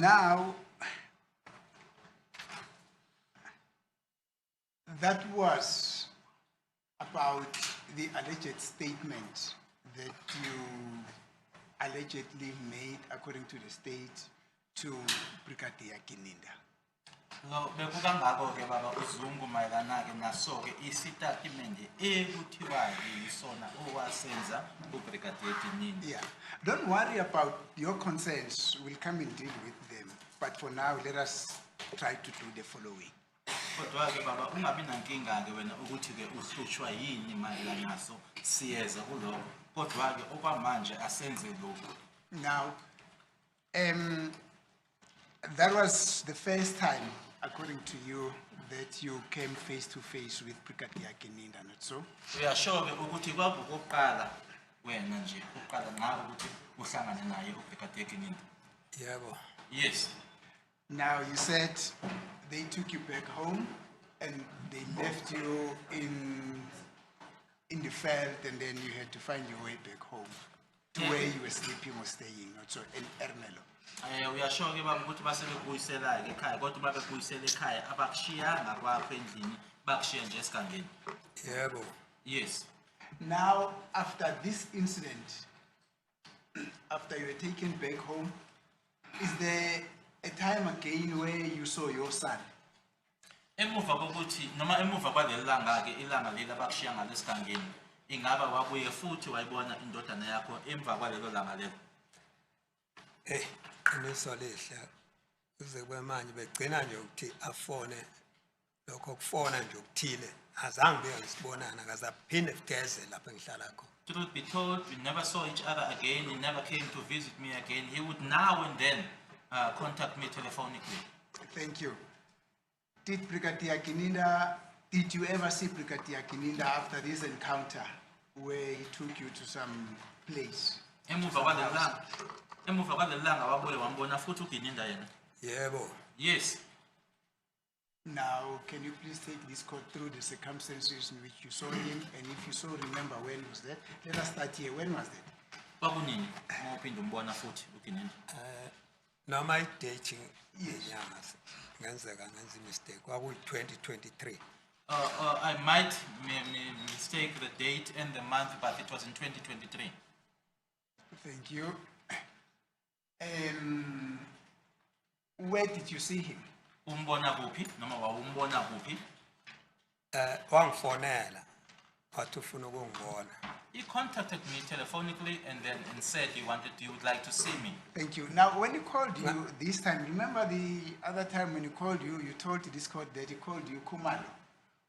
Now, that was about the alleged statement that you allegedly made, according to the state, to Brigadier Kininda. Lo bekukangako ke baba uZungu mayelana ke naso ke isitatimende ekuthiwayo yisona owasenza uBrigadier Kininda. Yeah, don't worry about your concerns. We'll come and deal with them. But for now, let us try to do the following. Kodwa ke baba ungabi nankinga ke wena ukuthi ke uhlutshwa yini mayelana naso siyeza kuloko. Kodwa ke okwamanje asenze lokho. Now, that was the first time, according to you, that you came face to face with Brigadier Kininda, not so? Uyasho ke ukuthi kwakuqala wena nje uqala ngawe ukuthi uhlangane naye uBrigadier Kininda. Yebo. Yes. Now, you said they took you back home and they left you in the field, and then you had to find your way back home to where you were sleeping or staying, not so, in Ermelo. Uyasho ke baba ukuthi basebekuyisela ke ekhaya kodwa babekuyisela ekhaya abakushiya kwakho endlini bakushiya nje esigangeni. Yebo. Yes. Now, after this incident, after you were taken back home, is there a time again where you saw your son? Emuva kokuthi noma emuva kwaleli langa ke ilanga leli abakushiya ngalesigangeni ingaba wabuye futhi wayibona indodana yakho emva kwalelo langa lelo. Qiniso lihle uze kwemanje begcina nje ukuthi afone lokho kufona nje ukuthile azange beyisibonana akaze aphinde futhi lapha engihlala khona. Truth be told, we never saw each other again. He never came to visit me again. He would now and then contact me telephonically. Thank you. Did you ever see Brigadier Kininda after this encounter where he took you to some place? Emuva kwaleli langa wabuye wambona futhi uKininda yena. Yebo. Yes. Now, can you please take this court through the circumstances in which you saw him, and if you so remember when was that? Let us start here. When was that? Kwakunini mawuphinde umbona futhi uKininda? Noma i-dating yenyanga ngenzeka ngenza mistake kwakuyi 2023. I might mistake the date and the month, but it was in 2023. Thank you. Where did you see him? Umbona kuphi noma wawumbona kuphi? Wangifonela wathi ufuna ukungibona. He contacted me telephonically and said he would like to see me. Thank you. Now, when he called you this time, remember the other time when he called you, you told this court that he called you Kumalo.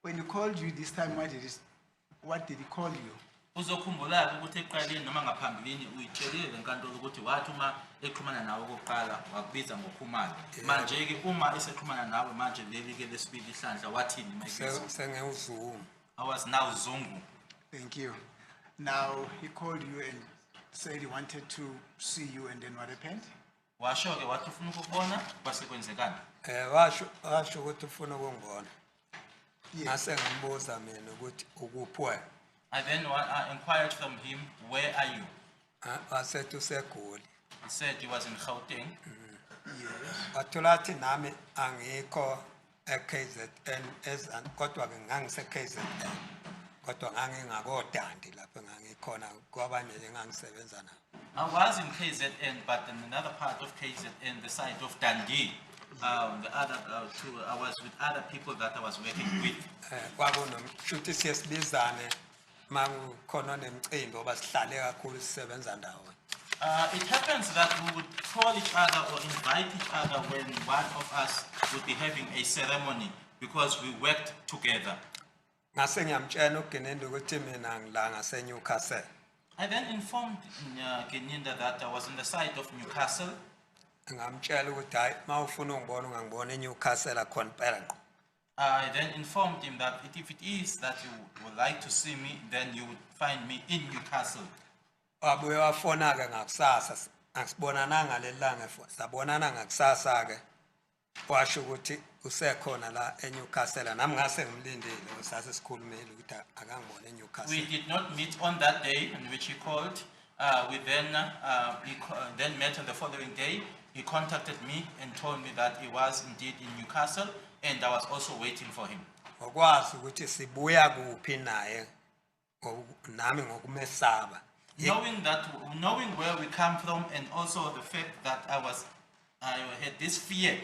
When he called you this time, what did he call you? Uzokhumbula ukuthi eqaleni noma ngaphambilini uyitshelile lenkantolo ukuthi wathi uma eqhumana nawe okokuqala wakubiza ngoKhumalo. Manje ke uma eseqhumana nawe manje leli ke lesibili ihlandla wathini manje? SengewuZungu. I was now Zungu. Thank you. Now, he called you and said he wanted to see you, and then what happened? Washo ke wathi ufuna ukubona kwase kwenzekani? Washo ukuthi ufuna ukungibona. Ngase ngibuza mina ukuthi ukuphi wena. I then inquired from him, where are you? Wasethi useGoli. He said he was in Gauteng. Wathola athi nami angikho eKZN kodwa ke ngangiseKZN. Kodwa ngangingakodandi lapho ngangikhona kwabanye engangisebenza nabo. I was in KZN, but in another part of KZN, the side of Dundee. The other I was with other people that I was working with. Kwakunomshuthi siyesibizane mangukhona nemicimbi oba sihlale kakhulu sisebenza ndawo. It happens that we would call each other or invite each other when one of us would be having a ceremony because we worked together. Ngase ngiyamtshela uGinenda ukuthi mina ngila ngaseNewcastle. I then informed Kininda that I was on the side of Newcastle. Ngamtshela ukuthi hayi mawufuna ungibona ungangibona eNewcastle akhona impela ngqo. I then informed him that if it is that you would like to see me, then you would find me in Newcastle. Wabuye wafona ke ngakusasa asibonananga lelanga sabonana ngakusasa ke washo ukuthi usekhona la eNewcastle nami ngase ngimlindile usase sikhulumile ukuthi akangibone eNewcastle. We did not meet on that day in which he called, We then met on the following day. He contacted me and told me that he was indeed in Newcastle and I was also waiting for him. Ngokwazi ukuthi sibuya kuphi naye nami ngokumesaba. Knowing where we come from and also the fact that I had this fear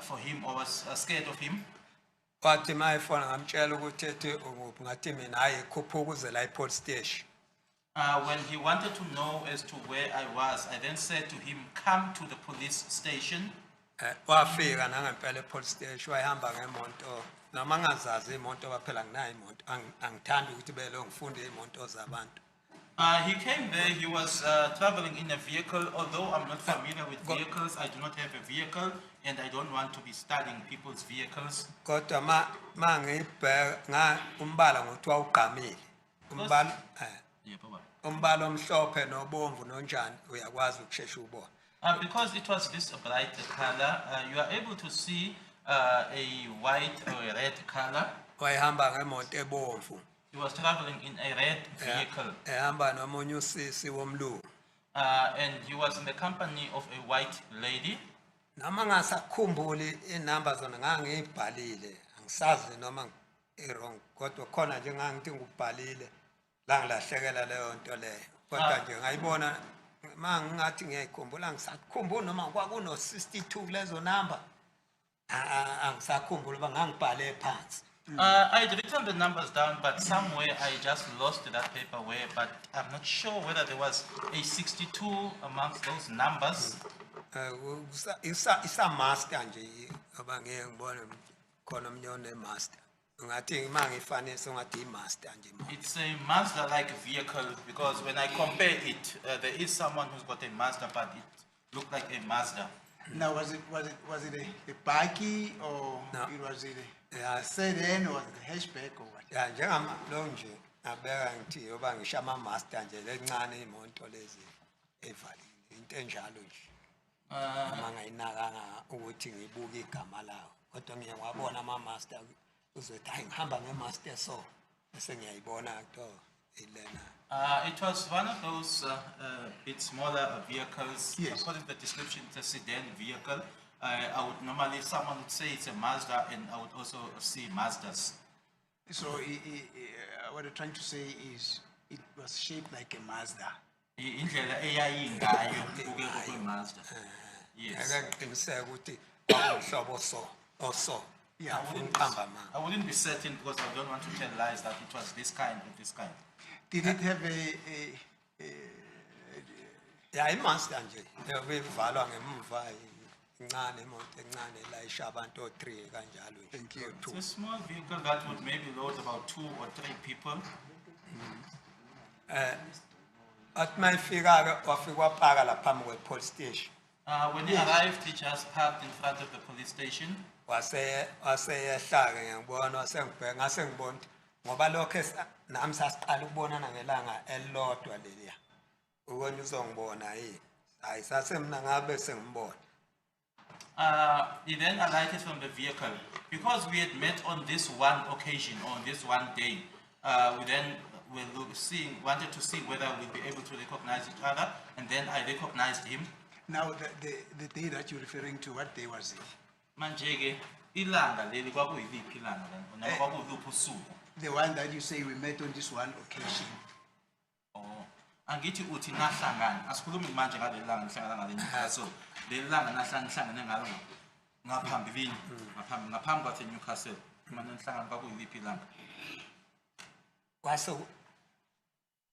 for him or was scared of him. Wathi mayifona ngamtshela ukuthi ethi ukuphi ngathi mina hayi khuphuka uze la police station. When he wanted to know as to where I was, I then said to him, come to the police station. Wafika nangempela police station wayihamba ngemonto noma ngazazi imonto baphela nginayo imonto angithandi ukuthi belo ngifunde imonto zabantu. He came there, he was traveling in a vehicle. Although I'm not familiar with vehicles, I do not have a vehicle and I don't want to be studying people's vehicles. Kodwa ngibheka umbala ngothiwa ugqamile. Umbala omhlophe nobomvu nonjani uyakwazi ukushesha ubona. Because it was this bright color, you are able to see a white or a red color. Wayihamba ngemonto ebomvu. He was traveling in a red vehicle. Ehamba nomunye usisi womlungu. And he was in the company of a white lady. Noma ngasakhumbuli inamba zona ngangibhalile angisazi noma wrong kodwa khona nje ngangithi ngubhalile la ngilahlekela leyo nto leyo kodwa nje ngayibona mangathi ngiyayikhumbula ngisakhumbula noma kwakuno 62 lezo number angisakhumbula bangangibhale phansi. I'd written the numbers down, but somewhere I just lost that paper where, but I'm not sure whether there was a 62 amongst those numbers. Isa master nje abangeke ngibone khona umnyone master. Ngathi mangifanele ngathi master nje. It's a Mazda-like vehicle because when I compare it, there is someone who's got a Mazda, but it looked like a Mazda. Now, was it a buggy or No. it was a sedan or a hatchback or what? Ya njengama lo nje abeka ngithi yoba ngisha ama master nje lencane imonto lezi evalile into enjalo nje. Mangayinakanga ukuthi ngibuke igama lawo kodwa ngiye ngwabona ama master uzothi hayi ngihamba ngemaster so bese ngiyayibona to ilena. It was one of those bit smaller vehicles. Yes. According to the description, it's a sedan vehicle. I would normally, someone would say it's a Mazda, and I would also see Mazdas. So what I'm trying to say is it was shaped like a Mazda. Indlela eyayingayo kuke kube Mazda. Yes. Ake ngiqiniseke ukuthi awuhlobo so. Yeah, I wouldn't be certain because I don't want to tell lies that it was this kind or this kind. Did it have Ya imaster nje bevalwa ngemuva incane imoto encane la ishabantu o3 kanjalo nje. Thank you. It's a small vehicle that would maybe load about 2 or 3 people. At mayifika ke wafika wapaka la phambi kwe police station. When he arrived, he just parked in front of the police station. Waseyehla ke ngibona wasengibheka ngase ngibona ngoba lokho nami sasiqala ukubonana ngelanga elilodwa leliya. Ukona uzongibona hayi sasemna ngabe sengimbona. He then alighted from the vehicle. Because we had met on this one occasion, on this one day, we then wanted to see whether we'd be able to recognize each other, and then I recognized him. Now the day that you're referring to, what day was it? Manjege, ilanga leli kwakuyiliphi ilanga noma kwakuyiluphi usuku? The one that you say we met on this one occasion. Oh, angithi uthi nahlangana. Asikhulumi manje ngaleli langa nihlangana ngale Newcastle. Leli langa nahlangane ngalo ngaphambilini, ngaphambi kwase Newcastle. Manje nihlangana kwakuyiliphi ilanga?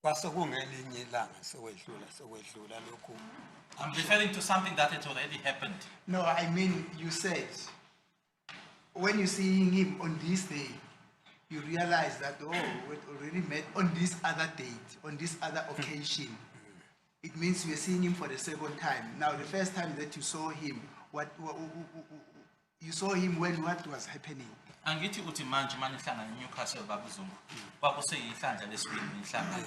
Kwaso kungelinye ilanga sokwedlula lokhu. I'm referring to something that had already happened. No, I mean, you said, when you're seeing him on this day, you realize that, oh, we already met on this other date, on this other occasion. It means you're seeing him for the second time. Now, the first time that you saw him, you saw him when what was happening? Angithi uthi manje manihlangana eNewcastle babuzungu. Kwakuseyihlandla lesibili nihlangana.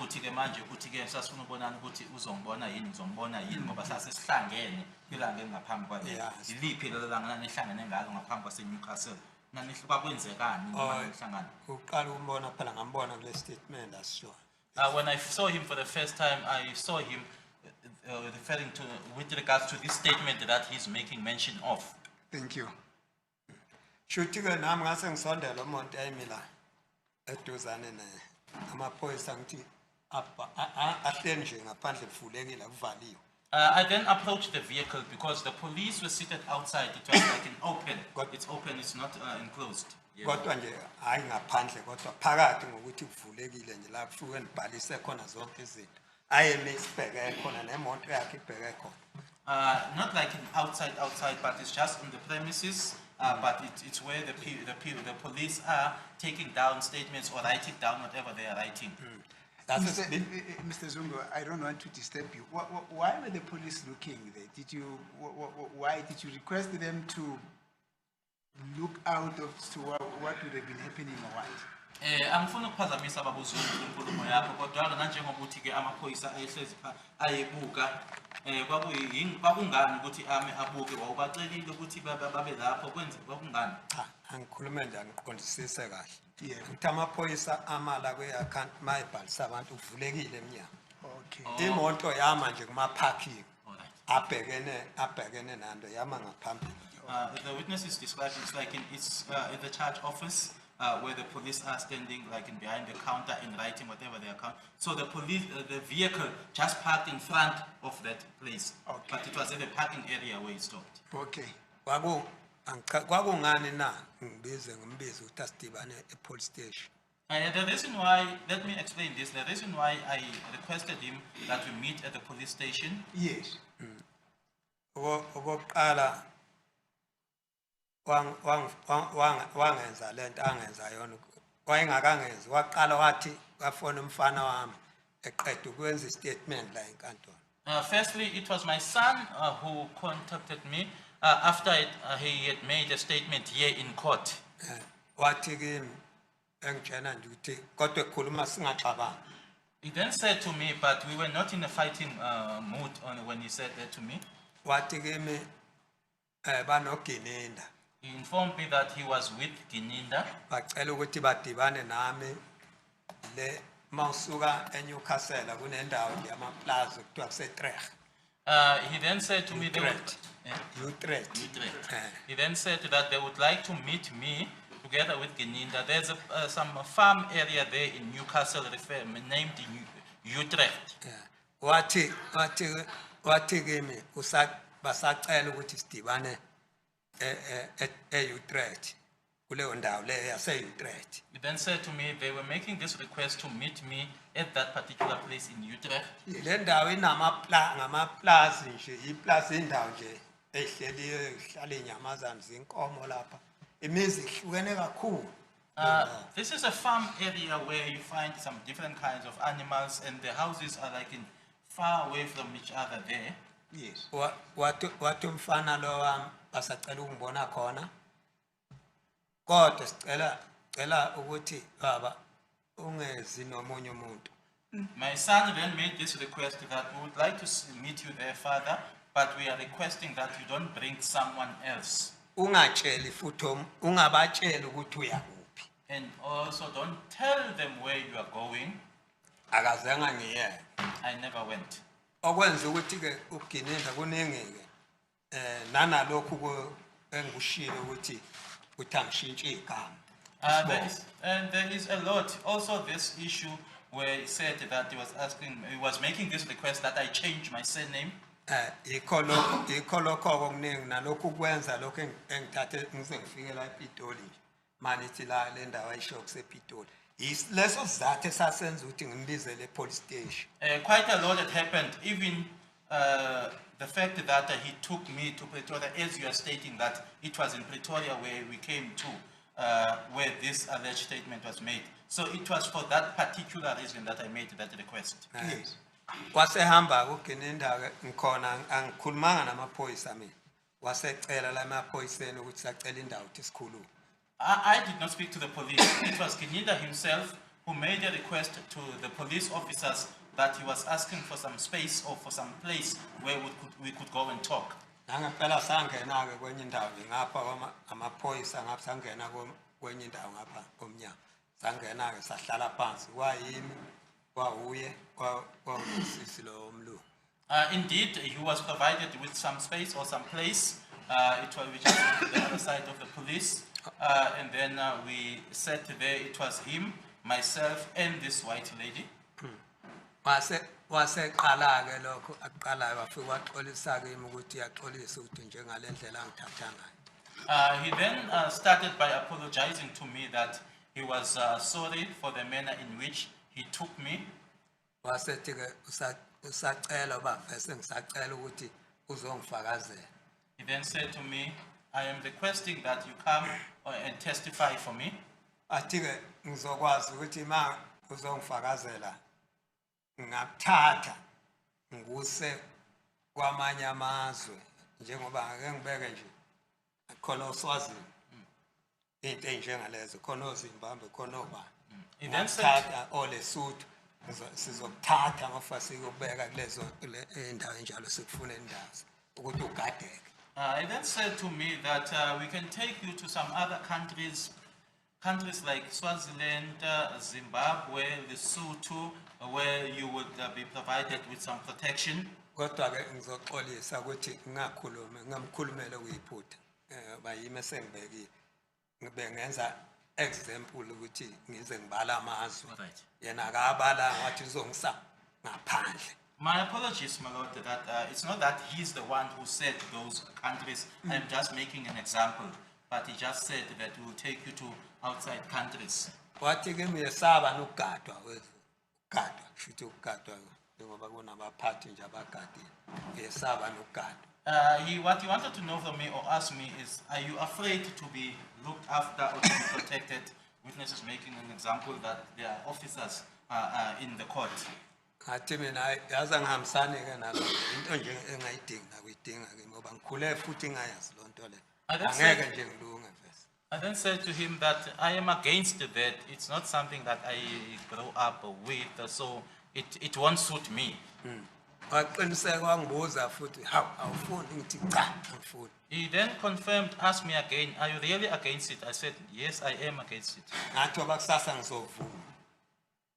Uthi ke manje uthi ke sasifuna ukubonana ukuthi uzongibona yini ngoba sasesihlangene ilanga engaphambi kwale. Yiliphi lelanga nihlangene ngalo ngaphambi kwase Newcastle. Kwenzekani nihlangana? Uqala umbona phela ngambona kule statement asisho. When I saw him for the first time, I saw him referring to, with regards to this statement that he's making mention of. Thank you. Shuthi ke nami ngase ngisondela umuntu ayimila eduzane naye. Amaphoyisa ngithi ahleli nje ngaphandle kuvulekile kuvaliwe. I then approached the vehicle because the police were seated outside. It was like an open. It's open, it's not enclosed. Kodwa nje hayi ngaphandle kodwa phakathi ngokuthi kuvulekile nje la kufuke nibhalise khona zonke izinto. Ayeme isibheke khona nemoto yakhe ibheke khona. Not like outside, but it's just on the premises. But it's where the police are taking down statements or writing down whatever they are writing. Mr. Zungu, I don't want to disturb you. Why were the police looking there? Why did you request them to look out of to what would have been happening or what? Angifuna ukuphazamisa ababuzulu inkulumo yakho kodwa nanjengokuthi ke amaphoyisa ayehlezi ayebuka kwakungani ukuthi ame abuke wawubacelile ukuthi babe lapho kwenze kwakungani Cha angikhulume nje angiqondisise kahle. Yeah. Ngithi amaphoyisa amala kwe-account mayibhalisa abantu kuvulekile eminyango. Okay. Imoto yama nje kuma parking Alright. abhekene nanto yama ngaphambili. The witness is described, it's like it's at the charge office where the police are standing like behind the counter and writing whatever they account. So the police, the vehicle just parked in front of that place. Okay. But it was in the parking area where it stopped. Okay. Kwakungani na ngimbize ukuthi asidibane e-police station. The reason why, let me explain this, the reason why I requested him that we meet at the police station. Yes. Okokuqala wangenza lento angenza yona wayengakangenzi waqala wathi wafona umfana wami eqeda ukwenza istatement la enkantolo. Firstly, it was my son who contacted me after he had made a statement here in court. Wathi kimi engitshena nje ukuthi kodwa ekhuluma singaxabani. He then said to me, but we were not in a fighting mood when he said that to me. Wathi kimi banoGininda. He informed me that he was with Gininda. Bacela ukuthi badibane nami le mawusuka eNewcastle kunendawo nje amaplaza kuthiwa kuseTrecht. He then said to me, they would, Utrecht. Utrecht. He then said that they would like to meet me together with Gininda. There's some farm area there in Newcastle named Utrecht. Wathi kimi basacela ukuthi sidibane e-Utrecht kuleyo ndawo le yase-Utrecht. He then said to me they were making this request to meet me at that particular place in Utrecht. Le ndawo ngamaplazi nje iplazi indawo nje ehleliyo ihlala inyamazana zinkomo lapha imizi ihlukene kakhulu. This is a farm area where you find some different kinds of animals and the houses are like far away from each other there. Yes. Wathi umfana lo wami basacela ukungibona khona kodwa sicela ukuthi baba ungezi nomunye umuntu. My son then made this request that we would like to meet you there, Father, but we are requesting that you don't bring someone else. Ungatsheli futhi ungabatsheli ukuthi uyakuphi. And also don't tell them where you are going. Akazange ngiyeke. I never went. Okwenza ukuthi ke uGininda kuningi ke nanalokhu engikushilo ukuthi angishintshe igama. There is a lot. Also this issue where he said that he was making this request that I change my surname. Ikho lokho okuningi nalokhu kwenza lokho engithathe ngize ngifike la ePitoli nje. Manithi la le ndawo ayisho kusePitoli. Leso sizathu esasenza ukuthi ngimbizele e-police station. Quite a lot had happened. Even the fact that he took me to Pretoria, as you are stating that it was in Pretoria where we came to, where this alleged statement was made. So it was for that particular reason that I made that request. Yes. Wasehamba kuGininda ngikhona angikhulumanga namaphoyisa mina. Wasecela la emaphoyiseni ukuthi sacela indawo ukuthi sikhulume. I did not speak to the police. It was Gininda himself who made a request to the police officers that he was asking for some space or for some place where we could go and talk. Nangempela sangena ke kwenye indawo ngapha amaphoyisa ngapha sangena kwenye indawo ngapha komnyango. Sangena ke sahlala phansi kwayimi kwawuye kwawusisi lo mlungu. Indeed, he was provided with some space or some place. It was just on the other side of the police. And then we sat there. It was him, myself, and this white lady. Waseqala ke lokho aqala wafika waxolisa kimi ukuthi yaxolisa ukuthi njengale ndlela angithatha ngayo. He then started by apologizing to me that he was sorry for the manner in which he took me. Wasethi ke usacela bavese ngisacela ukuthi uzongifakazela. He then said to me, I am requesting that you come and testify for me. Athi ke ngizokwazi ukuthi ma uzongifakazela ngakuthatha nguse kwamanye amazwe njengoba ake ngibeke nje khona uSwazini into enjengalezo khona oZimbabwe khona oba He then said, ngakuthatha oleSuthu sizokuthatha ngofasi ukubeka kulezo endawo enjalo sikufuna indawo ukuthi ugadeke. He then said to me that we can take you to some other countries like Swaziland, Zimbabwe, Lesotho, where you would be provided with some protection. Kodwa ke ngizoxolisa ukuthi ngingakhulumi ngamkhulumele uyiphutha bayime sengibekile ngibe ngenza example ukuthi ngize ngibala amazwe Right. yena akabala ngathi uzongisa ngaphandle. My apologies, my lord, that it's not that he's the one who said those countries. I'm just making an example, but he just said that we will take you to outside countries. Wathi ke uyesaba nokugadwa wethu gadwa futhi ukugadwa ngoba kunabaphathi nje abagadile uyesaba nokugadwa. What he wanted to know from me or ask me is, are you afraid to be looked after or to be protected? Witnesses making an example that there are officers in the court. Ngathi mina yaza ngihambisane ke nalo into nje engayidinga kuyidinga ke ngoba ngikhule futhi ngayazi lo nto le. Angeke nje ngilunge vese. I then said to him that I am against that. It's not something that I grow up with, so it won't suit me. Waqiniseka wangibuza futhi hawu awufuni ngithi cha angifuni. He then confirmed, asked me again, are you really against it? I said, yes, I am against it. Ngathi obakusasa ngizovuma.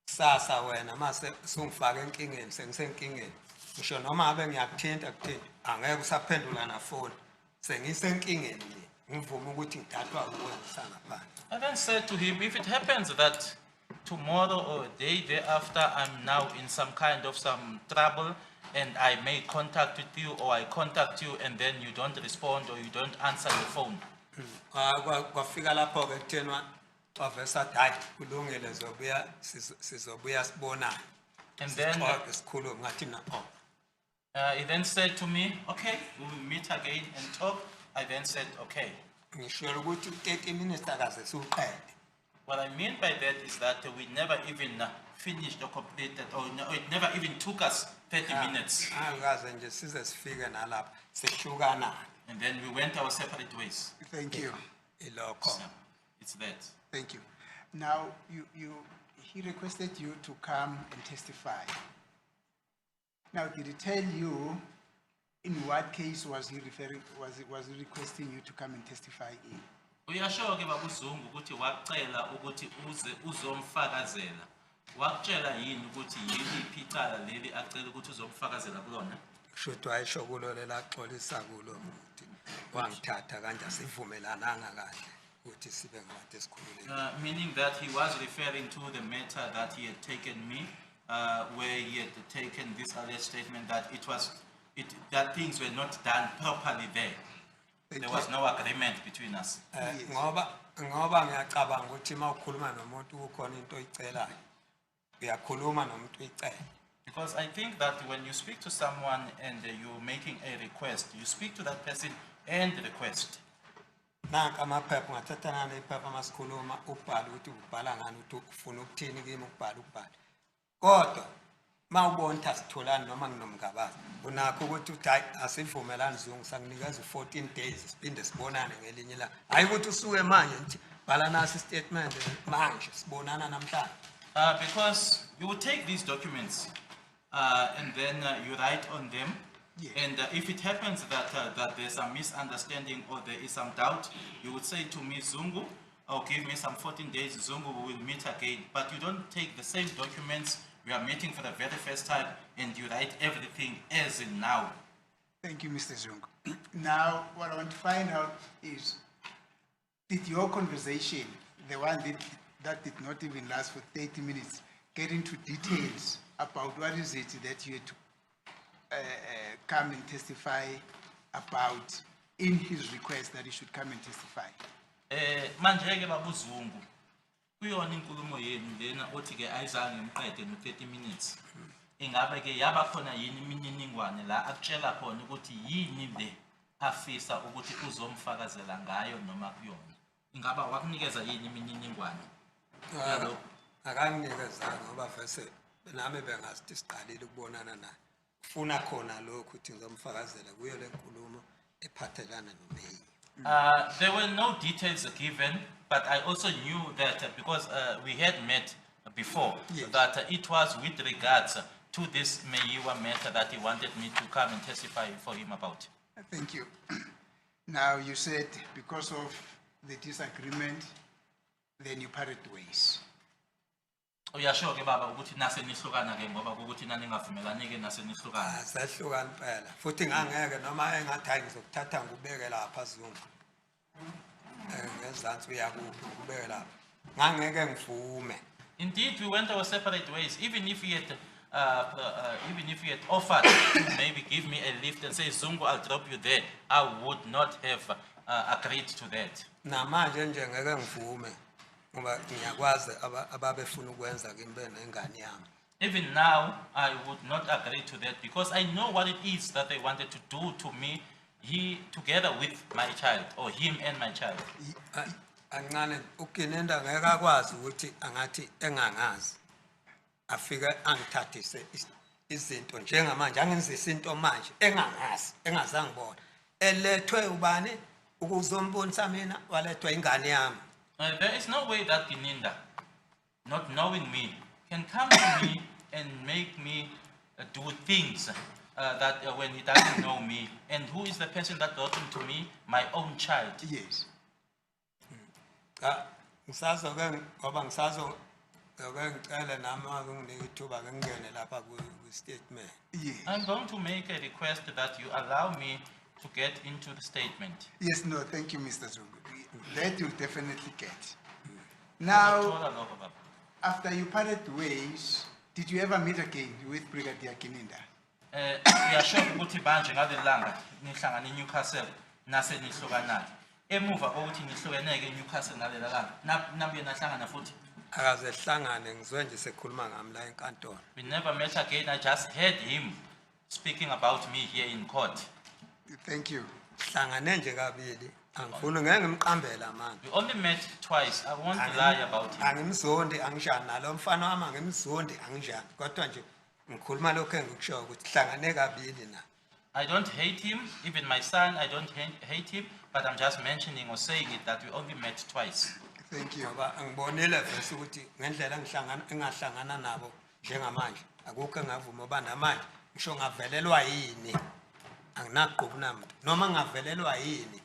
Sasa wena mase sungifaka enkingeni sengisenkingeni. Ngisho noma abe ngiyakuthinta kuthini angeke usaphendula na phone. Sengisenkingeni nje. Ngivuma ukuthi ngithathwa uwe ngisangaphandle. I then said to him, if it happens that tomorrow or a day thereafter I'm now in some kind of some trouble and I make contact with you or I contact you and then you don't respond or you don't answer your phone. Kwafika lapho ke kuthenwa wavesa hayi kulungile sizobuya sibonana. And then Sikhuluma ngathi na he then said to me, okay, we will meet again and talk. I then said, okay. ngisho ukuthi 30 minutes akaze siuqede. What I mean by that is that we never even finished or completed, or it never even took us 30 minutes. Akaze nje size sifike nalapha sehlukana. And then we went our separate ways. Thank you. Ilokho. So, it's that. Thank you. Now, he requested you to come and testify. Now, did he tell you in what case was he requesting you to come and testify in? Uyasho ke babuZungu ukuthi wacela ukuthi uze uzomfakazela. Wakutshela yini ukuthi yiliphi icala leli acela ukuthi uzomfakazela kulona? Shothi wayisho kulo lelaxolisa kulo ukuthi wangithatha kanje asivumelananga kahle ukuthi sibe ngabantu esikhululekile. Meaning that he was referring to the matter that he had taken me, where he had taken this alleged statement that that things were not done properly there. There was no agreement between us. Ngoba ngiyacabanga ukuthi mawukhuluma nomuntu ukhona into oyicelayo. Uyakhuluma nomuntu uyicela. Because I think that when you speak to someone and you're making a request, you speak to that person and request. Nanka amaphepha ngathatha nana iphepha masikhuluma ubhala ukuthi ubhala ngani ukuthi ufuna ukuthini kimi ukubhala. Kodwa mawubona ukuthi asitholani noma nginomngabazi unakho ukuthi uthi hayi asivumelani Zungu sanginikeza 14 days siphinde sibonane ngelinye la. Hayi ukuthi usuke manje nje bhala nasi statement manje sibonana namhlanje. Because you would take these documents and then you write on them. Yeah. And if it happens that there's a misunderstanding or there is some doubt, you would say to me, Zungu, or give me some 14 days, Zungu, we will meet again. But you don't take the same documents we are meeting for the very first time and you write everything as in now. Thank you, Mr. Zungu. Now, what I want to find out is, did your conversation, the one that did not even last for 30 minutes, get into details about what is it that you had to come and testify about in his request that he should come and testify? Manje ke baba uZungu, kuyona inkulumo yenu lena othi ke ayizange ngiqede no 30 minutes. Ingabe ke yaba khona yini imininingwane la akutshela khona ukuthi yini le afisa ukuthi uzomfakazela ngayo noma kuyona? Ingaba wakunikeza yini imininingwane? Akanginikeza ngoba vese nami bengasithi siqalile ukubonana naye. Ufuna khona lokho ukuthi ngizomfakazela kuyo le nkulumo ephathelana noMeyi. There were no details given, but I also knew that because we had met before, Yes. that it was with regards to this Meyiwa matter that he wanted me to come and testify for him about. Thank you. Now, you said because of the disagreement, then you parted ways. Uyasho ke baba ukuthi nase nihlukana ke ngoba ukuthi nani ngavumelani ke nase nihlukana. Asahlukana impela. Futhi ngangeke noma engathi hayi ngizokuthatha ngubeke lapha Zungu. Ngezansi uyakuphi ubeke lapha. Ngangeke ngivume. Indeed, we went our separate ways. Even if he had offered to maybe give me a lift and say, Zungu, I'll drop you there, I would not have agreed to that. Namanje nje ngeke ngivume. Ngoba ngiyakwazi ababefuna ukwenza kimi nengane yami. Even now, I would not agree to that because I know what it is that they wanted to do to me, he together with my child, or him and my child. Ancane ukinenda ngeke akwazi ukuthi angathi engangazi. Afike angithathise izinto njengamanje angenze izinto manje engangazi engazange ngibona. Elethwe ubani ukuzombonisa mina walethwa ingane yami. There is no way that Gininda, not knowing me, can come to me and make me do things that when he doesn't know me. And who is the person that brought him to me? My own child. Yes. Ngisazo ke ngoba ngisazo ngicela nami unginike ithuba ke ngene lapha ku statement. Yes. I'm going to make a request that you allow me to get into the statement. Yes, no, thank you, Mr. Zungu. That you'll definitely get. Now, after you parted ways, did you ever meet again with Brigadier Gininda? Uyasho ukuthi manje ngalelanga nihlangana eNewcastle nase nihlukana. Emuva kokuthi nihlukeneke eNewcastle ngalelanga nabuye nahlangana futhi. Akaze hlangane ngizwe nje sekhuluma ngami la enkantolo. We never met again. I just heard him speaking about me here in court. Thank you. Hlangane nje kabili. Angifuni ngeke ngimqambela manje. We only met twice. I won't lie about him. Angimzondi angishani nalo mfana wami angimzondi angishani. Kodwa nje ngikhuluma lokho engikusho ukuthi hlangane kabili na. I don't hate him. Even my son, I don't hate him. But I'm just mentioning or saying it that we only met twice. Thank you. Ngoba ngibonile vese ukuthi ngendlela engahlangana nabo njengamanje akukho engavuma oba namanje ngisho ngavelelwa yini anginaqhubu namuntu noma ngavelelwa yini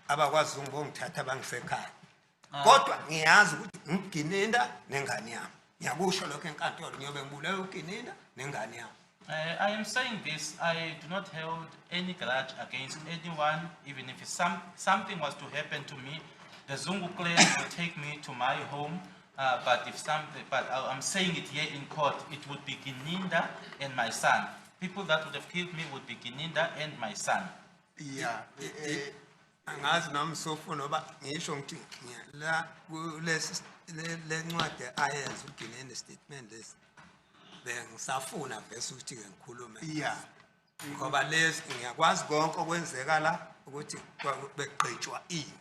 abakwazi ngibongithatha bangisekhaya kodwa ngiyazi ukuthi ngigininda nengane yami ngiyakusho lokho enkantolo ngiyobe ngibulawe ugininda nengane yami. I am saying this, I do not hold any grudge against anyone, even if something was to happen to me. The Zungu clan will take me to my home, but I'm saying it here in court, it would be Gininda and my son. People that would have killed me would be Gininda and my son. Yeah. Angazi nami sofuna oba ngisho ngithi la kulesi lencwadi ayenza uginene statement lesi bengisafuna vese ukuthi ke ngikhulume. Yeah. Ngoba lesi ngiyakwazi konke okwenzeka la ukuthi begqitshwa ini.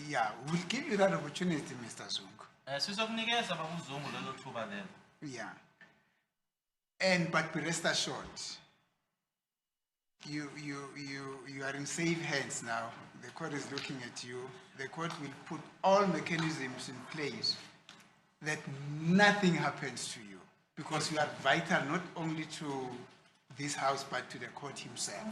Yeah, we'll give you that opportunity, Mr. Zungu. Sizokunikeza baba uZungu lelo thuba lelo. Yeah. But be rest assured, you are in safe hands now. The court is looking at you. The court will put all mechanisms in place that nothing happens to you because you are vital not only to this house but to the court himself.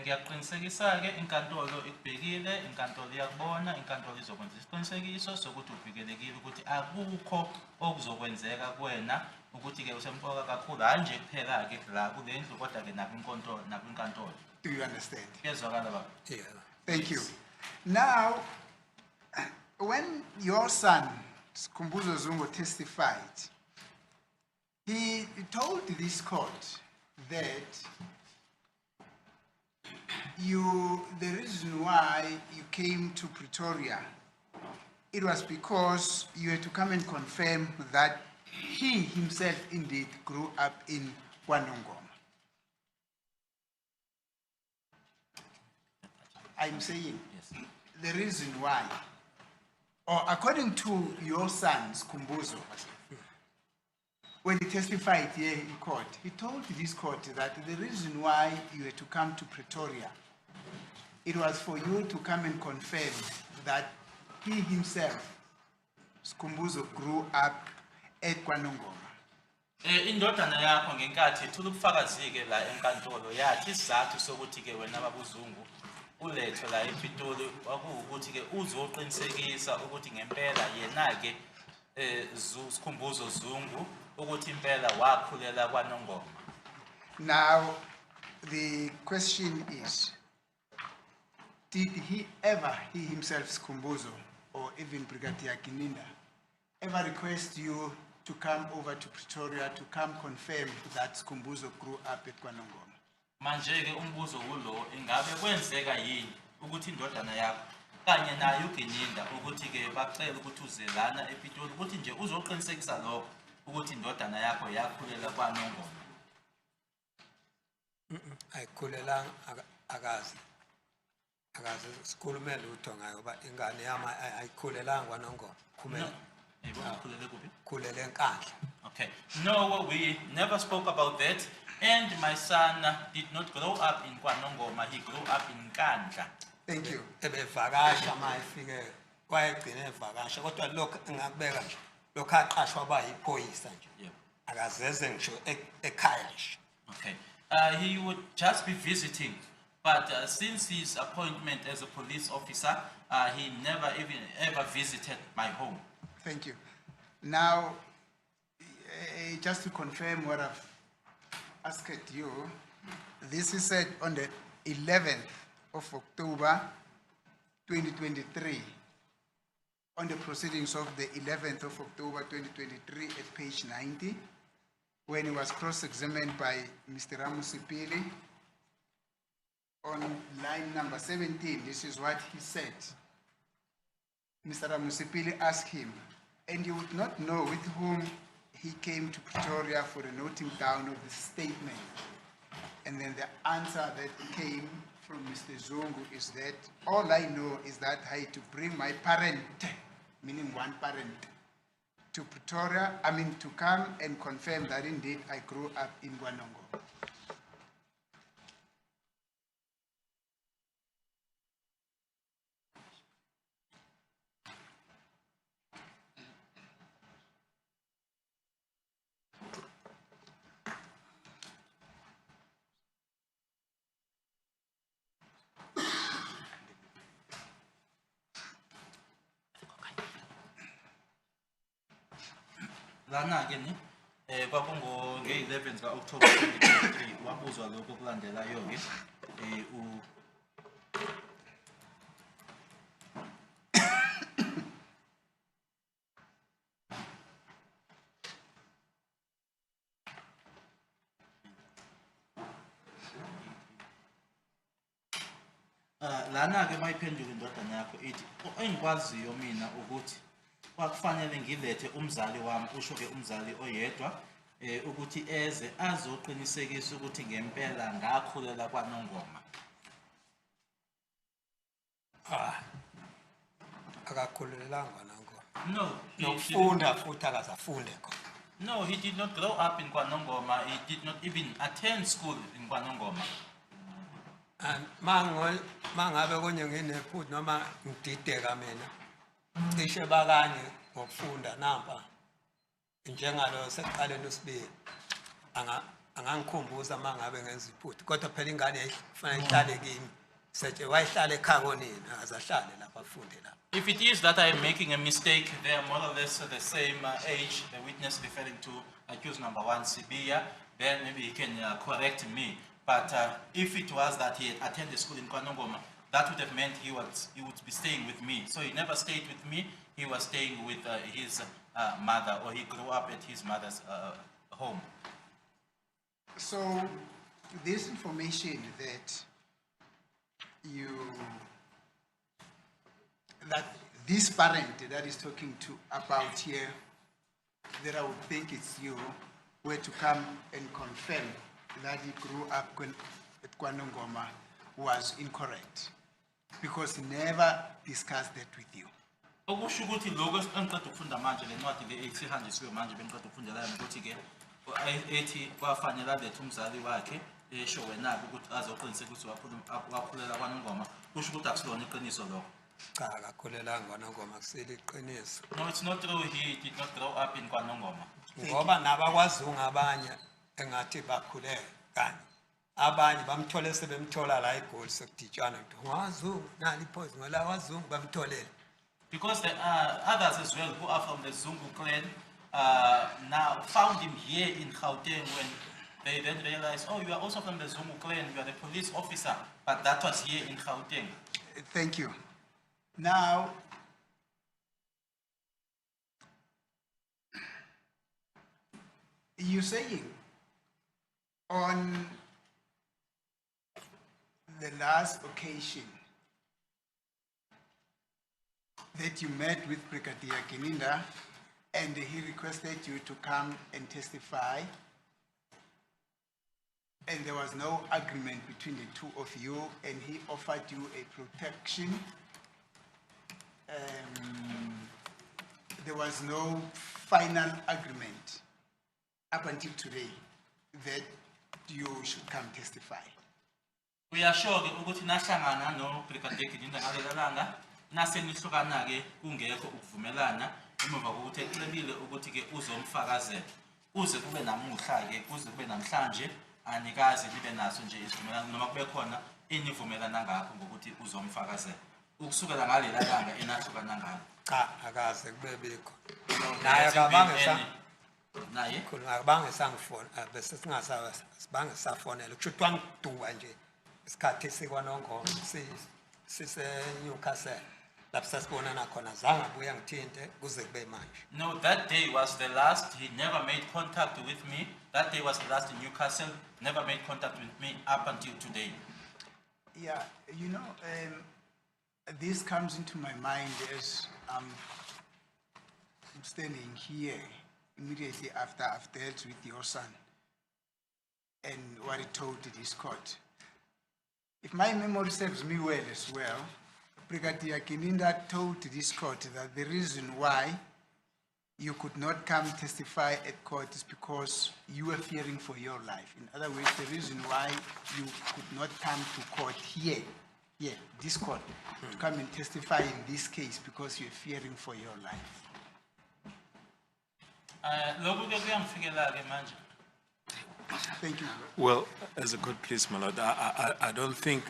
Ngiyaqinisekisa ke inkantolo ikubhekile, inkantolo iyakubona, inkantolo izokwenza isiqinisekiso sokuthi uvikelekile ukuthi akukho okuzokwenzeka kuwena ukuthi ke usemqoka kakhulu hanje kuphela ke la kule ndlu kodwa ke nakwinkantolo. Do you understand? Kuyezwakala baba? Yeah. Thank you. Now, when your son, Skhumbuzo Zungu, testified, he told this court that the reason why you came to Pretoria, it was because you had to come and confirm that he himself indeed grew up in KwaNongoma. I'm saying Yes. the reason why, or according to your son, Skhumbuzo, when he testified here in court, he told this court that the reason why you had to come to Pretoria, it was for you to come and confirm that he himself, Skhumbuzo, grew up at KwaNongoma. Indodana yakho ngenkathi ithula ubufakazi ke la enkantolo yathi isizathu sokuthi ke wena babuzungu uletho la ePitoli kwakuwukuthi ke uzoqinisekisa ukuthi ngempela yena ke Skhumbuzo Zungu ukuthi impela wakhulela KwaNongoma. Now, the question is, did he himself, Skhumbuzo, or even Brigadier Gininda, ever request you to come over to Pretoria to come confirm that Skhumbuzo grew up at KwaNongoma? Manje ke umbuzo kulo ingabe kwenzeka yini ukuthi indodana yakho kanye naye uGininda ukuthi ke bacela ukuthi uze lana ePitoli ukuthi nje uzoqinisekisa lokho ukuthi indodana yakho yakhulela KwaNongoma? Ayikhulelang akazi sikhulume lutho ngayo ngoba ingane yami ayikhulelang KwaNongoma khumela Khulele kuphi? khulele enkandla. Okay. No, we never spoke about that. And my son did not grow up in KwaNongoma, he grew up in Nkandla. Thank you. Ebevakasha mayefike wayegcina evakasha kodwa lokho engakubeka nje lokho aqashwa bayiphoyisa nje Yeah. akazeze ngisho ekhaya nje. Okay. He would just be visiting, but since his appointment as a police officer, he never even ever visited my home. Thank you. Now, just to confirm what I've asked you, this is said on the 11th of October 2023, on the proceedings of the 11th of October 2023 at page 90, when he was cross-examined by Mr. Ramusipili. On line number 17, this is what he said. Mr. Ramusipili asked him, and you would not know with whom he came to Pretoria for the noting down of the statement. And then the answer that came from Mr. Zungu is that all I know is that I had to bring my parent, meaning one parent, to Pretoria, to come and confirm that indeed I grew up in KwaNongoma. Lana ke ni kwakungo nge-11 ka-October 2023 wabuzwa lokho kulandelayo ke lana ke mayiphendula indodana yakho ithi engikwaziyo mina ukuthi kwakufanele ngilethe umzali wami usho ke umzali oyedwa ukuthi eze azoqinisekisa ukuthi ngempela ngakhulela KwaNongoma. Akakhulelanga KwaNongoma. No, Nokufunda futhi akazafunde khona. no, he did not grow up in KwaNongoma. He did not even attend school in KwaNongoma. Mangabe konye nginephutha noma ngidideka mina cishe bakanye ngokufunda nampa njengalo seqaleni usibili angangikhumbuza mangabe ngenza iphutha kodwa phela ingane kufanele ihlale kimi Sethi wayihlala ekhaya nina azahlale lapha afunde lapha. If it is that I am making a mistake, they are more or less the same age, the witness referring to accused number 1, Sibia, then maybe he can correct me. But if it was that he had attended school in Kwanongoma, that would have meant he would be staying with me. So he never stayed with me, he was staying with his mother, or he grew up at his mother's home. So this information that this parent that is talking to about here, that I would think it's you, were to come and confirm that he grew up at Kwanongoma was incorrect, because he never discussed that with you. Okusho ukuthi lokho engiqeda ukufunda manje le ncwadi le ethi ihanjisiwe manje bengiqeda ukufunda la ukuthi ke ethi kwafanele alethe umzali wakhe esho wena ukuthi azoqiniseka ukuthi wakhulela KwaNongoma, kusho ukuthi akusilona iqiniso lokho. Cha akakholelanga KwaNongoma kusele iqiniso. No, it's not true. He did not grow up in KwaNongoma. Ngoba nabakwaZungu abanye engathi bakhuleka kanti abanye bamthole sebemthola la eGoli sekuditshana ukuthi waZungu nali phozi ngola waZungu bamtholele. Because there are others as well who are from the Zungu clan, now found him here in Gauteng when they then realized, oh, you are also from the Zungu clan, you are a police officer, but that was here in Gauteng. Thank you. Now, you're saying on the last occasion that you met with Brigadier Gininda and he requested you to come and testify, and there was no agreement between the two of you, and he offered you a protection. There was no final agreement up until today that you should come testify. We are sure ukuthi nahlangana no Brigadier Gininda ngalelo langa nasenihlukana ke kungekho ukuvumelana emva kokuthi ecebile ukuthi ke uzomfakazela kuze kube namuhla ke kuze kube namhlanje anikazi libe naso nje isivumelano noma kube khona enivumelana ngakho ngokuthi uzomfakazela ukusukela ngalela langa enahlukana ngalo. Cha akaze kube bikho. Naye akabange sa naye akabange sangifona bese singasabange safonela kusho ukuthi wangiduka nje isikhathi sikwaNongoma sise Newcastle lapho sasibonana khona zange abuya ngithinte kuze kube manje. No, that day was the last. He never made contact with me. That day was the last in Newcastle. Never made contact with me up until today. Yeah, you know, this comes into my mind as I'm standing here immediately after I've dealt with your son and what he told to this court. If my memory serves me well as well, Brigadier Gininda told to this court that the reason why you could not come testify at court is because you were fearing for your life. In other words, the reason why you could not come to court here, this court, to come and testify in this case because you're fearing for your life. Thank you. Well, as a good please, my lord, I don't think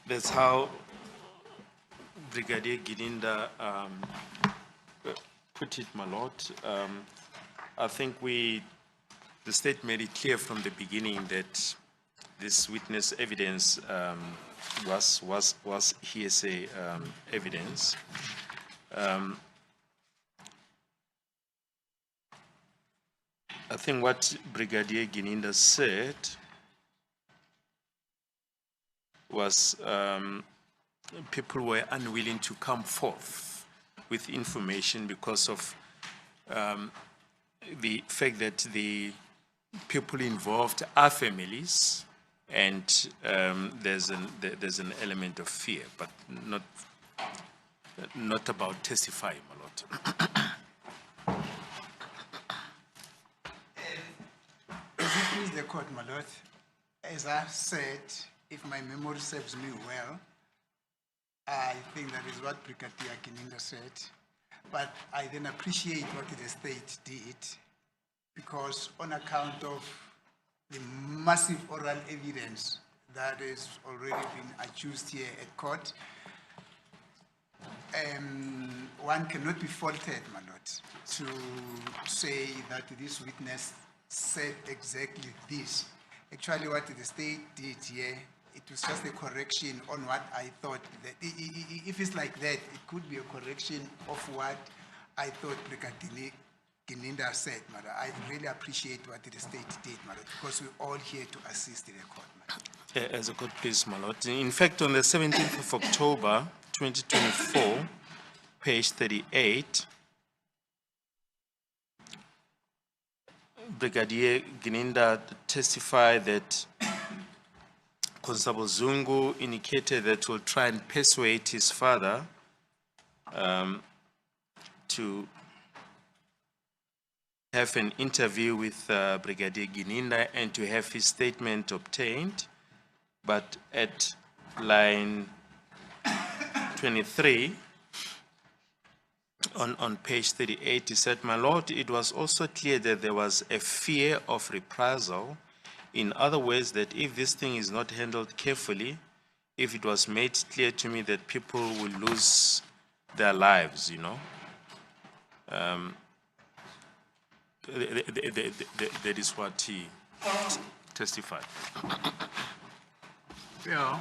that's how Brigadier Gininda put it, my lord. I think the state made it clear from the beginning that this witness evidence was hearsay evidence. I think what Brigadier Gininda said was people were unwilling to come forth with information because of the fact that the people involved are families, and there's an element of fear, but not about testifying, my lord. As it please the court, my lord, as I said, if my memory serves me well, I think that is what Brigadier Gininda said, but I then appreciate what the state did, because on account of the massive oral evidence that has already been accused here at court. One cannot be faulted, my lord, to say that this witness said exactly this. Actually, what the state did here, it was just a correction on what I thought. That if it's like that, it could be a correction of what I thought Brigadier Gininda said, madam. I really appreciate what the state did, madam, because we're all here to assist the court, madam. As a court, please, my lord. In fact, on the 17th of October, 2024, page 38, Brigadier Gininda testified that Constable Zungu indicated that will try and persuade his father to have an interview with Brigadier Gininda and to have his statement obtained. But at line 23, on page 38, he said, "My lord, it was also clear that there was a fear of reprisal. In other words, that if this thing is not handled carefully, if it was made clear to me that people will lose their lives, you know." That is what he testified. Yeah.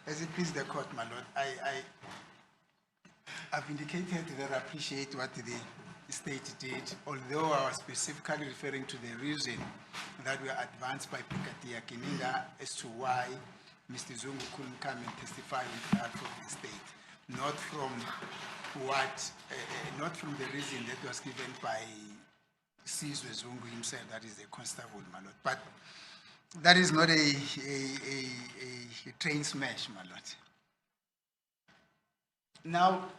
As it pleases the court, my lord, I've indicated that I appreciate what the state did, although I was specifically referring to the reason that were advanced by Brigadier Gininda as to why Mr. Zungu couldn't come and testify on behalf of the state, not from not from the reason that was given by Sizwe Zungu himself, that is the constable, my lord. But that is not a train smash, my lord. Now,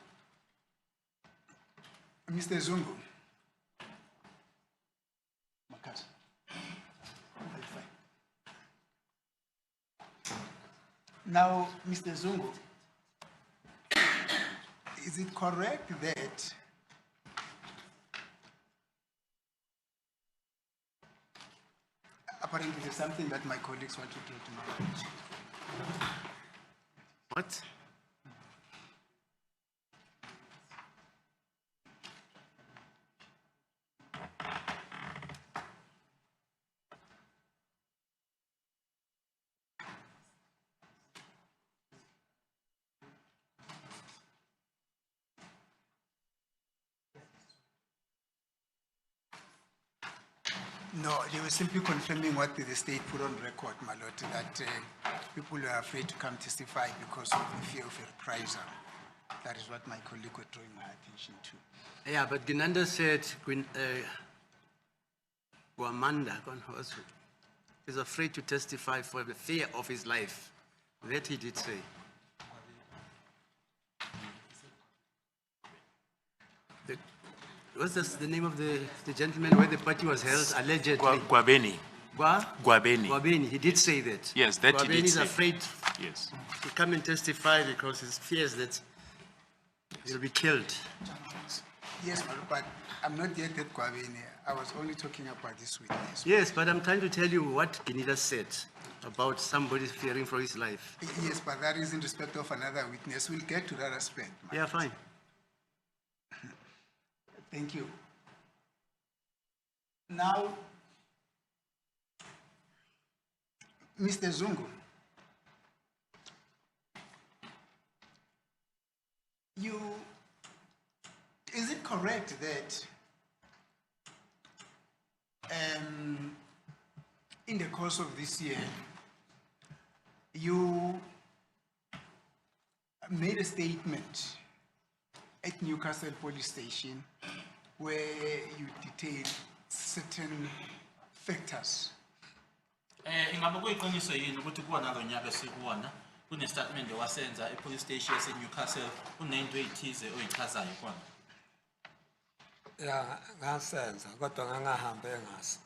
Mr. Zungu. Makasa. Now, Mr. Zungu, is it correct that apparently there's something that my colleagues want to do to my knowledge? What? No, they were simply confirming what the state put on record, my lord, that people were afraid to come testify because of the fear of a reprisal. That is what my colleague was drawing my attention to. Yeah, but Ginanda said Guamanda is afraid to testify for the fear of his life. That he did say. What's the name of the gentleman where the party was held, allegedly? Gwabeni. Gwabeni. Gwabeni, he did say that. Yes, that he Gwabeni did is say. afraid Yes. to come and testify because he fears that he'll be killed. Yes, my lord, but I'm not yet at Kwabene. I was only talking about this witness. Yes, but I'm trying to tell you what Ginida said about somebody fearing for his life. Yes, but that is in respect of another witness. We'll get to that aspect. my Yeah, lord. fine. Thank you. Now, Mr. Zungu, is it correct that in the course of this year, you made a statement at Newcastle Police Station where you detailed certain factors? Ingabe kuyiqiniso yini ukuthi kuwona lo nyaka esikuwona kune-statement wasenza e-police station yase-Newcastle kunento ey'thize oyichazayo khona? Ya ngasenza kodwa ngangahambe ngasi.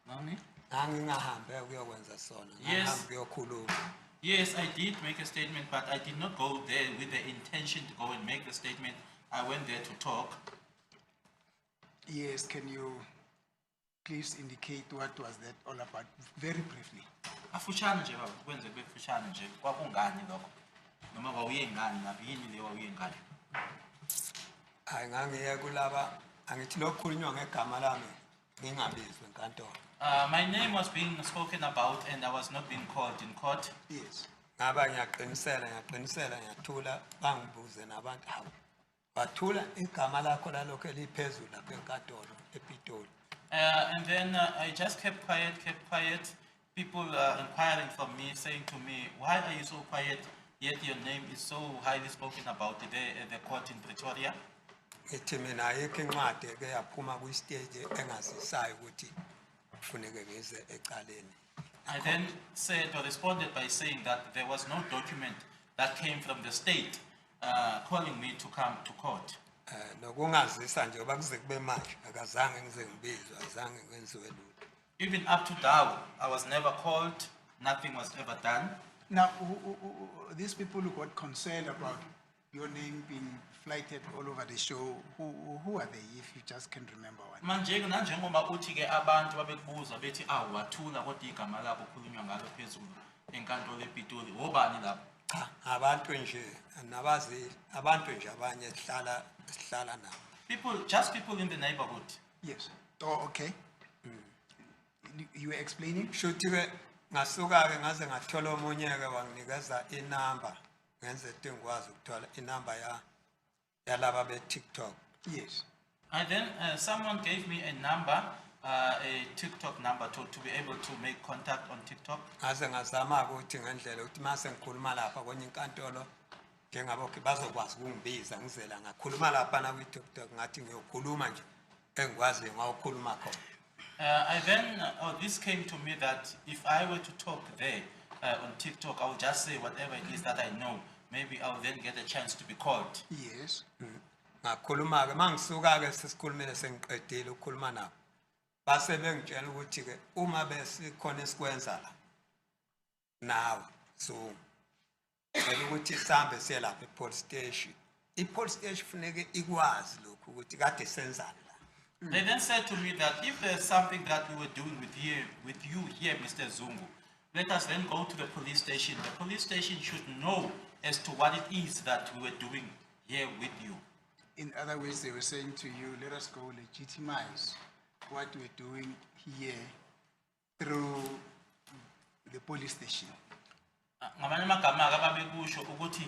Nani? Ngangingahambe ukuyokwenza sona. Yes. Ngangihambe ukuyokhuluma. Yes, I did make a statement, but I did not go there with the intention to go and make the statement. I went there to talk. Yes, can you please indicate what was that all about, very briefly. Afushane nje baba, kwenze kube fushane nje. Kwakungani lokho? Noma kwawuye ngani ngabe yini le wawuye ngani? Hayi ngangiye kulaba angithi lokukhulunywa ngegama lami ngingabizwe enkantolo. My name was being spoken about and I was not being called in court. Yes. Ngaba ngiyaqinisela ngiyathula bangibuze nabantu hawu. Wathula igama lakho lalokho eliphezulu lapha enkantolo ePitoli. And then I just kept quiet. People inquiring from me, saying to me, why are you so quiet, yet your name is so highly spoken about there at the court in Pretoria? Ngithi mina ayikho incwadi eke yaphuma kwi-stage engasisayo ukuthi kufuneke ngize ecaleni. I then said or responded by saying that there was no document that came from the state calling me to come to court. Nokungazisa nje oba kuze kube manje akazange ngize ngibizwe azange ngenziwe lutho. Even up to now, I was never called, nothing was ever done. Now, these people who got concerned about your name being flighted all over the show, who are they, if you just can remember one? Manje nanjengoba uthi ke abantu babekubuza bethi wathula kodwa igama lakho khulunywa ngalo phezulu enkantolo ePitoli, obani lapho? Cha, abantu nje nabazi abantu nje abanye sihlala nabo. People in the neighborhood. Yes. Oh, okay. You were explaining? Shuthi ke ngasuka ke ngaze ngathola omunye ke wanginikeza inamba ngenze into ngikwazi ukuthola inamba yalaba be-TikTok. Yes. And then someone gave me a number, a TikTok number to be able to make contact on TikTok. Ngaze ngazama ukuthi ngendlela ukuthi mase ngikhuluma lapha kwenye inkantolo njengabo bazokwazi ukungibiza ngizela ngakhuluma lapha na kwi-TikTok ngathi ngiyokhuluma nje engikwazi ngawukhuluma khona. This came to me that if I were to talk there on TikTok, I would just say whatever it is that I know. Maybe I'll then get a chance to be called. Yes. Ngakhuluma ke mangisuka ke sesikhulumile sengiqedile ukukhuluma nabo. Base bengitshela ukuthi ke uma besikhona esikwenza la nawe so ngeke ukuthi sihambe siye lapha e-police station. I-police station funeke ikwazi lokhu ukuthi kade senzani. They then said to me that if there's something that we were doing with you here, Mr. Zungu, let us then go to the police station. The police station should know as to what it is that we were doing here with you. In other words, they were saying to you, let us go legitimize what we're doing here through the police station. Ngamanye amagama ababekusho ukuthi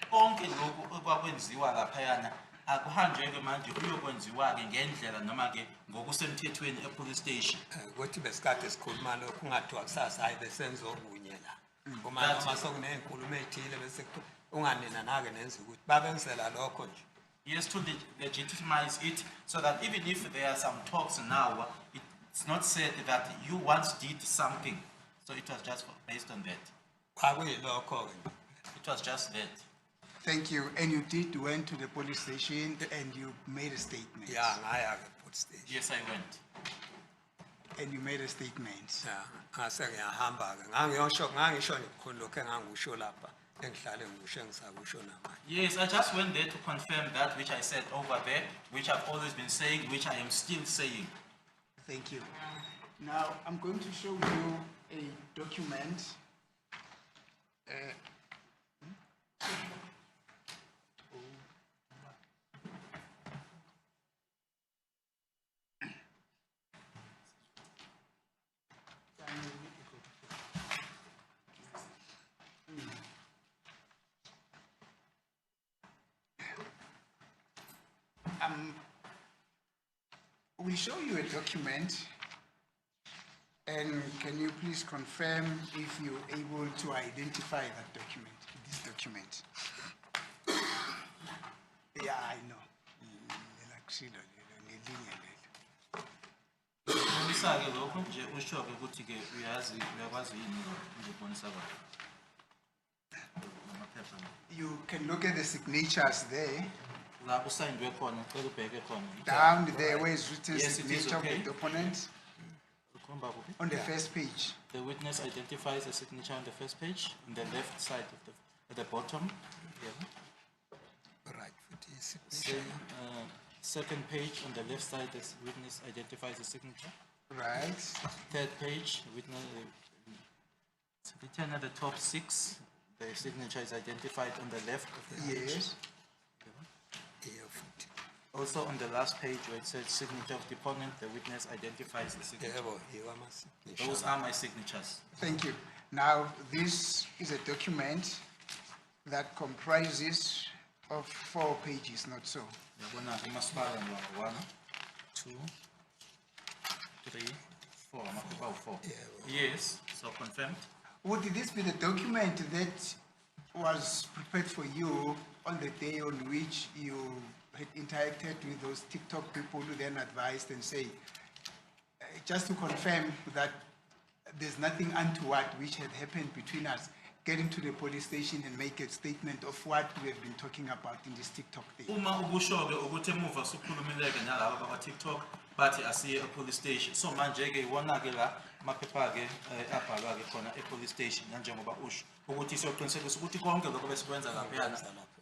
konke lokhu okwakwenziwa laphayana akuhanjwe ke manje kuyokwenziwa ke ngendlela noma ke ngokusemthethweni e-police station. Ukuthi besikade sikhuluma lokhu ungathiwa kusasa hayi besenza okunye la. Uma noma sokunezinkulumo ezithile bese unganena nake nenza ukuthi babenzela lokho nje. Yes, to legitimize it so that even if there are some talks now, it's not said that you once did something. So it was just based on that. Kwakuyilokho ke. It was just that. Thank you. And you did went to the police station and you made a statement. Yeah, ngaya ke police station. Yes, I went. And you made a statement. Yeah, ngase ngiyahamba ke. Ngangisho ngikhona lokho engangikusho lapha. Engihlale ngikusho engisakusho namanje. Yes, I just went there to confirm that which I said over there, which I've always been saying, which I am still saying. Thank you. Now, I'm going to show you a document. We'll show you a document, and can you please confirm if you're able to identify that document, this document? Yeah, I know. Bonisa-ke lokho nje usho-ke ukuthi ke uyakwazi yini ukubonisa kwakho. Amaphepha la. You can look at the signatures there. La kusayindwe khona, ucela ubheke khona. Down there where is written Yes, it is signature of okay. the opponent Ukhomba kuphi? on the first page. The witness identifies the signature on the first page, on the left side of at the bottom. Yeah. Right, futhi Same, second page on the left side, the witness identifies the signature. Right. Third page, witness, it's written at the top 6. The signature is identified on the left of the page. Yes. Iyo futhi. Also on the last page where it says signature of deponent, the witness identifies the signature. Yebo, yiwo ama-signature. Those are my signatures. Thank you. Now, this is a document that comprises of 4 pages, not so. Yabona ke masipala ngwa 1, 2, 3, 4. Amaphepha awu-4. Yes, so confirmed. Would this be the document that was prepared for you on the day on which you had interacted with those TikTok people who then advised and say, just to confirm that there's nothing untoward which had happened between us, get into the police station and make a statement of what we have been talking about in this TikTok thing? Uma ubusho-ke ukuthi emuva sukhulumileke nalaba bakwa-TikTok bathi asiye e-police station. So manje-ke iwona-ke la amaphepha-ke abhalwa-ke khona e-police station nanjengoba usho ukuthi siyoqinisekisa ukuthi konke lokho besikwenza laphayana.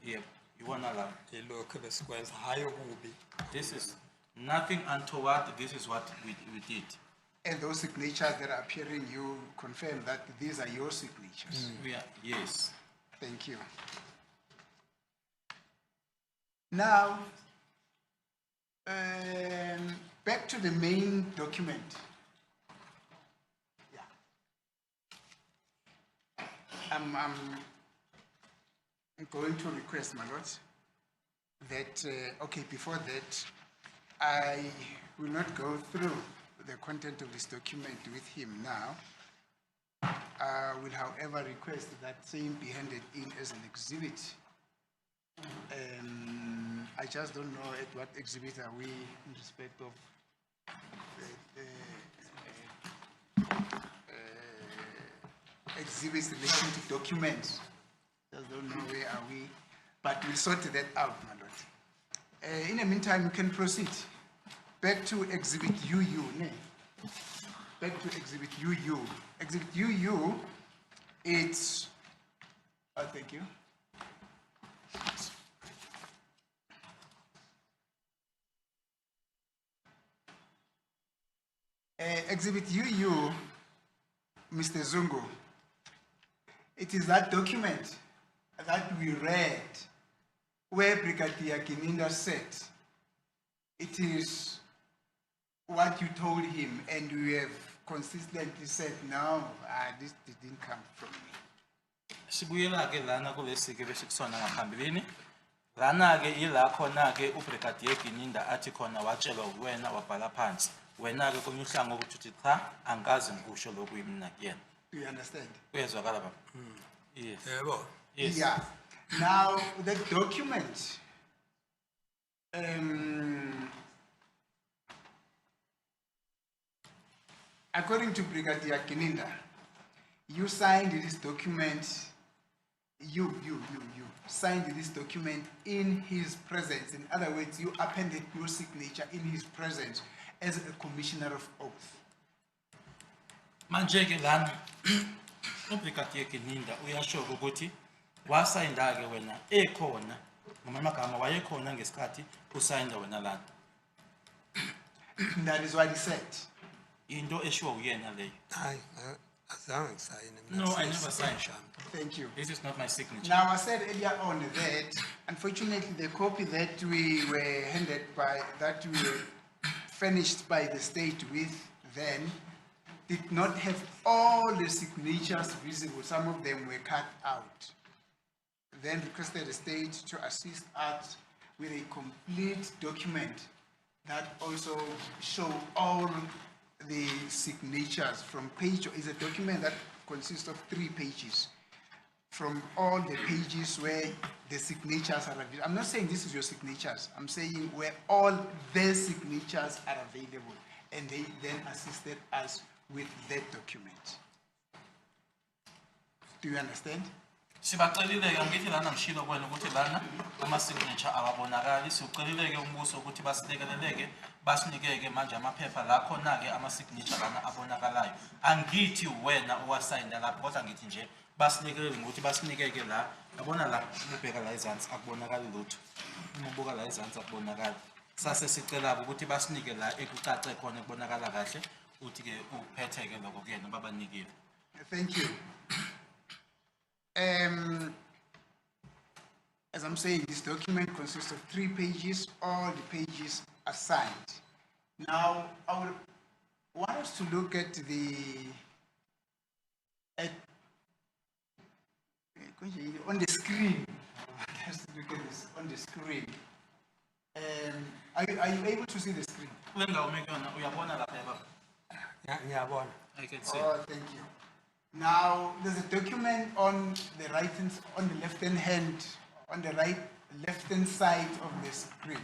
Yebo, iwona la. Ilokhu besikwenza hayi okubi. This is nothing untoward. This is what we did. And those signatures that are appearing, you confirm that these are your signatures? We are, yes. Thank you. Now, back to the main document. Yeah. I'm going to request, my lord, that, okay, before that, I will not go through the content of this document with him now. I will, however, request that same be handed in as an exhibit. I just don't know at what exhibit are we in respect of exhibits relating to documents. Just don't know where are we, but we'll sort that out, my lord. In the meantime, you can proceed. Back to exhibit UU, ne? Back to exhibit UU. Exhibit UU, it's, thank you. Exhibit UU, Mr. Zungu, it is that document that we read where Brigadier Kininda said, it is what you told him, and we have consistently said, no, this didn't come from me. Sibuyela-ke lana kulesi-ke besikusona ngaphambilini. Lana-ke ila khona-ke uBrigadier Kininda athi khona watshelwa uwena wabhala phansi. Wena-ke konye uhlanga ukuthi uthi cha, angikaze ngikusho lokhu yimina kuyena. Do you understand? Uyezwakala baba? Yes. Yebo. Yes. Yeah. Now, the document, according to Brigadier Kininda, you signed this document, you signed this document in his presence. In other words, you appended your signature in his presence as a commissioner of oath. Manje-ke lana uBrigadier Kininda uyasho ukuthi wasayinda-ke wena ekhona noma amagama wayekhona ngesikhathi usayinda wena lana. That is what he said. Into eshiwo uyena leyo. Hayi, azange ngisayine mina. No, I never signed. Thank you. This is not my signature. Now, I said earlier on that, unfortunately, the copy that we were handed by, that we were furnished by the state with then, did not have all the signatures visible. Some of them were cut out. Then requested the state to assist us with a complete document that also show all the signatures from page. Is a document that consists of 3 pages. From all the pages where the signatures are available. I'm not saying this is your signatures. I'm saying where all their signatures are available. And they then assisted us with that document. Do you understand? Sibacelile-ke angithi lana ngishilo kwena ukuthi lana ama-signature awabonakali. Siucelile-ke umbuso ukuthi basilekeleleke basinikeke manje amaphepha la khona-ke ama-signature lana abonakalayo. Angithi wena owasayinda lapho kodwa ngithi nje basilekelele ngokuthi basinikeke la. Yabona la ubheka la ezansi akubonakali lutho. Uma ubuka la ezansi akubonakali. Sase sicela ukuthi basinike la ekucace khona kubonakala kahle uthi ke uphethe ke lokho kuyena babanikile. Thank you. As I'm saying, this document consists of 3 pages. All the pages are signed. Now, I would want us to look at on the screen. Let's look at this on the screen. Are you able to see the screen? Kule ndawo mekuyona uyabona lapha yababa. Ngiyabona. I can see. Oh, thank you. Now, there's a document on the on the left-hand hand, on the left-hand side of the screen.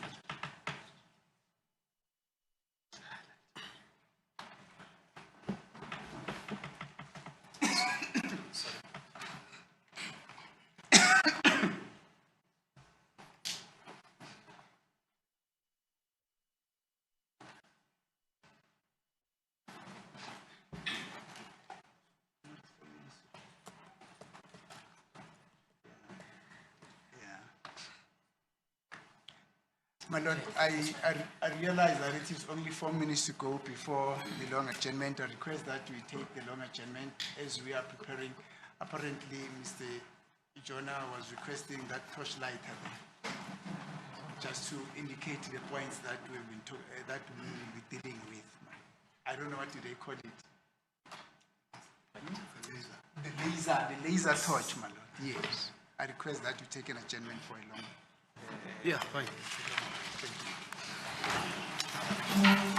My lord, I realize that it is only 4 minutes to go before the long adjournment. I request that we take the long adjournment as we are preparing. Apparently, Mr. Jonah was requesting that torchlight just to indicate the points that we've been that we will be dealing with. I don't know what do they call it. The laser torch, my lord. Yes. I request that you take an adjournment for a long. Yeah, fine. Thank you.